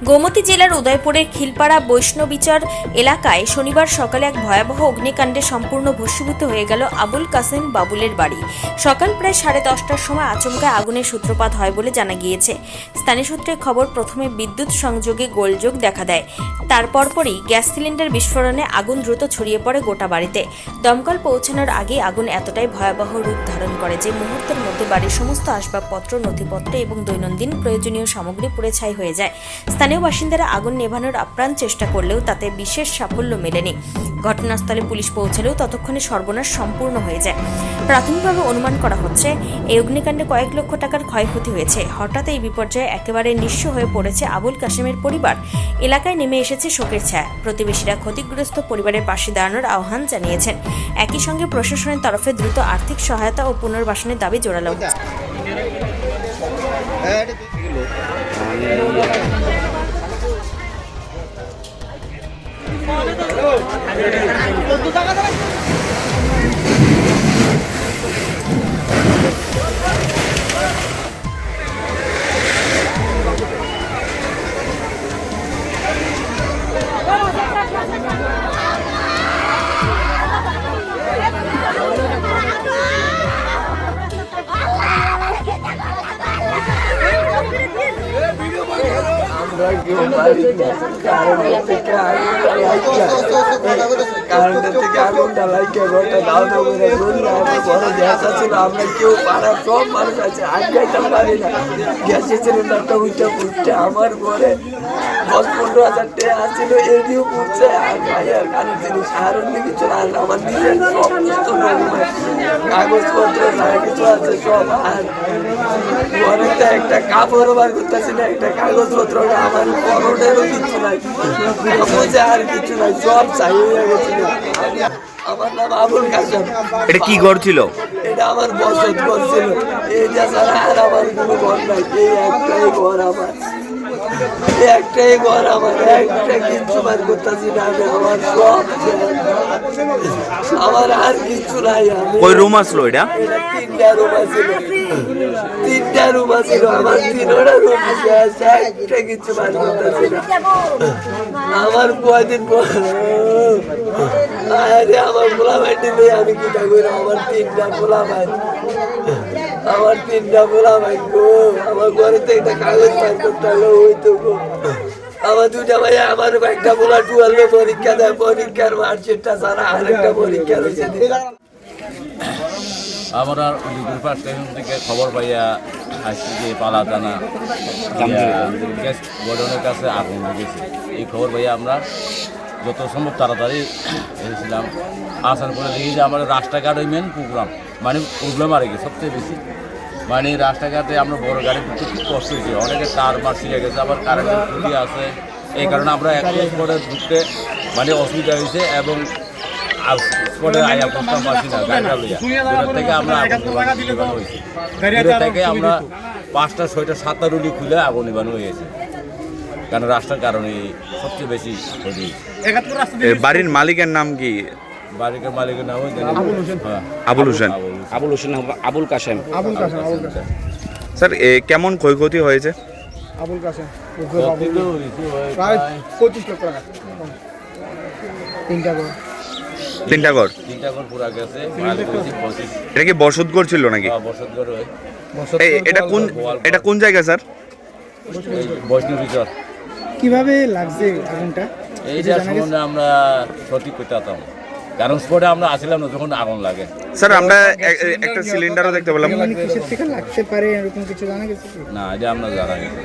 গোমতী জেলার উদয়পুরের খিলপাড়া বৈষ্ণবীচর এলাকায় শনিবার সকালে এক ভয়াবহ অগ্নিকাণ্ডে সম্পূর্ণ ভস্মীভূত হয়ে গেল আবুল কাসেম বাবুলের বাড়ি। সকাল প্রায় 10:30টার সময় আচমকা আগুনের সূত্রপাত হয় বলে জানা গিয়েছে। স্থানীয় সূত্রে খবর, প্রথমে বিদ্যুৎ সংযোগে গোলযোগ দেখা দেয়, তার পরপরই গ্যাস সিলিন্ডার বিস্ফোরণে আগুন দ্রুত ছড়িয়ে পড়ে গোটা বাড়িতে। দমকল পৌঁছানোর আগে আগুন এতটাই ভয়াবহ রূপ ধারণ করে যে মুহূর্তের মধ্যে বাড়ির সমস্ত আসবাবপত্র, নথিপত্র এবং দৈনন্দিন প্রয়োজনীয় সামগ্রী পুড়ে ছাই হয়ে যায়। স্থানীয় বাসিন্দারা আগুন নেভানোর আপ্রাণ চেষ্টা করলেও তাতে বিশেষ সাফল্য মেলেনি। ঘটনাস্থলে পুলিশ পৌঁছলেও ততক্ষণে সর্বনাশ সম্পূর্ণ হয়ে যায়। প্রাথমিকভাবে অনুমান করা হচ্ছে এই অগ্নিকাণ্ডে কয়েক লক্ষ টাকার ক্ষয়ক্ষতি হয়েছে। হঠাৎ এই বিপর্যয়ে একেবারে নিঃস্ব হয়ে পড়েছে আবুল কাসেমের পরিবার। এলাকায় নেমে এসেছে শোকের ছায়া। প্রতিবেশীরা ক্ষতিগ্রস্ত পরিবারের পাশে দাঁড়ানোর আহ্বান জানিয়েছেন। একই সঙ্গে প্রশাসনের তরফে দ্রুত আর্থিক সহায়তা ও পুনর্বাসনের দাবি জোরালো হচ্ছে। কারেন্টের থেকে আগুনটা লাইকে ঘরটা দাও দাও করে বড় গ্যাস আছে, আমরা কেউ পাড়ার সব মানুষ আছে, আগ যাইতে পারি না। গ্যাসের সিলিন্ডারটা উঠে পুড়ছে, আমার ঘরে 10-15 হাজার টাকা আসছিল, এদিও পুড়ছে। আর ভাইয়ার কারণ জিনিস আর অন্য কিছু না, আমার নিজের সব কিছু কাগজপত্র যা কিছু আছে সব। আর ঘরেতে একটা কাপড়ও বার করতেছি না, একটা কাগজপত্র আমার করোনেরও কিছু নাই, আর কিছু নাই, সব চাই হয়ে গেছিল। আমার নাম আবুল কাসেম। এটা কি ঘর ছিল? এটা আমার বসত ঘর ছিল। এইটা ছাড়া আর আমার কোনো ঘর নাই। এই একটাই ঘর আমার, একটাই ঘর আমার, একটা কিচ্ছু বার করতেছি না আমি। আমার সব আমার আর কিছু নাই। কই রুম আসলো এটা? 3টা রুম আছিল, 3টা রুম আছিল আমার, 3টা রুম একটা কিছু বার করতেছি না। আমার কয়দিন পর আমার পোলা ভাইটি নেই, আমি কি তা করি? আমার 3টা পোলা ভাই, আমার 3টা পোলা ভাই গো। আমার ঘরে তো একটা কাগজ বার করতে হলো, ওই তো গো। আমার 2টা ভাই, আমার একটা পোলা 12 পরীক্ষা দেয়, পরীক্ষার মার্কশিটটা ছাড়া আরেকটা পরীক্ষা রয়েছে। আমরা উদয়পুর স্টেশন থেকে খবর পাইয়া আসছি যে পালা টানা গ্যাস গোডাউনের কাছে আগুন লেগেছে। এই খবর পাইয়া আমরা যত সম্ভব তাড়াতাড়ি এসেছিলাম। আসার পরে দেখি যে আমাদের রাস্তাঘাটে মেন প্রোগ্রাম, মানে প্রবলেম আর কি সবচেয়ে বেশি। মানে রাস্তাঘাটে আমরা বড় গাড়ি ঢুকতে খুব কষ্ট হয়েছে, অনেকে তার মার ছিঁড়ে গেছে, আবার কারেন্টের খুঁটি আছে। এই কারণে আমরা এক পরে ঢুকতে মানে অসুবিধা হয়েছে এবং স্পটে আয়া করতাম পারছি না। গাড়িটা লইয়া দূরের থেকে আমরা হয়েছি, দূরের থেকে আমরা 5টা 6টা 7টা রুলি খুলে আগুন নিবানো হয়েছে, কারণ রাস্তার কারণে সবচেয়ে বেশি ক্ষতি হয়েছে। বাড়ির মালিকের নাম কি? বাড়ির মালিকের নাম আবুল হোসেন। আবুল হোসেন, আবুল কাসেম। স্যার কেমন ক্ষয়ক্ষতি হয়েছে? আবুল কাসেম প্রায় 25 লক্ষ টাকা। 3টা ঘর পুরা গেছে। এটা কি বসতঘর ছিল নাকি? বসতঘর হয়। এটা কোন জায়গা স্যার? বৈষ্ণবীচর। কিভাবে লাগছে আগুনটা? এই যে সম্বন্ধে আমরা সঠিক করতে পারতাম, কারণ স্পটে আমরা আসছিলাম না যখন আগুন লাগে। স্যার আমরা একটা সিলিন্ডারও দেখতে পেলাম। কিসের থেকে লাগতে পারে এরকম কিছু জানা গেছে? না, এটা আমরা জানা গেছে।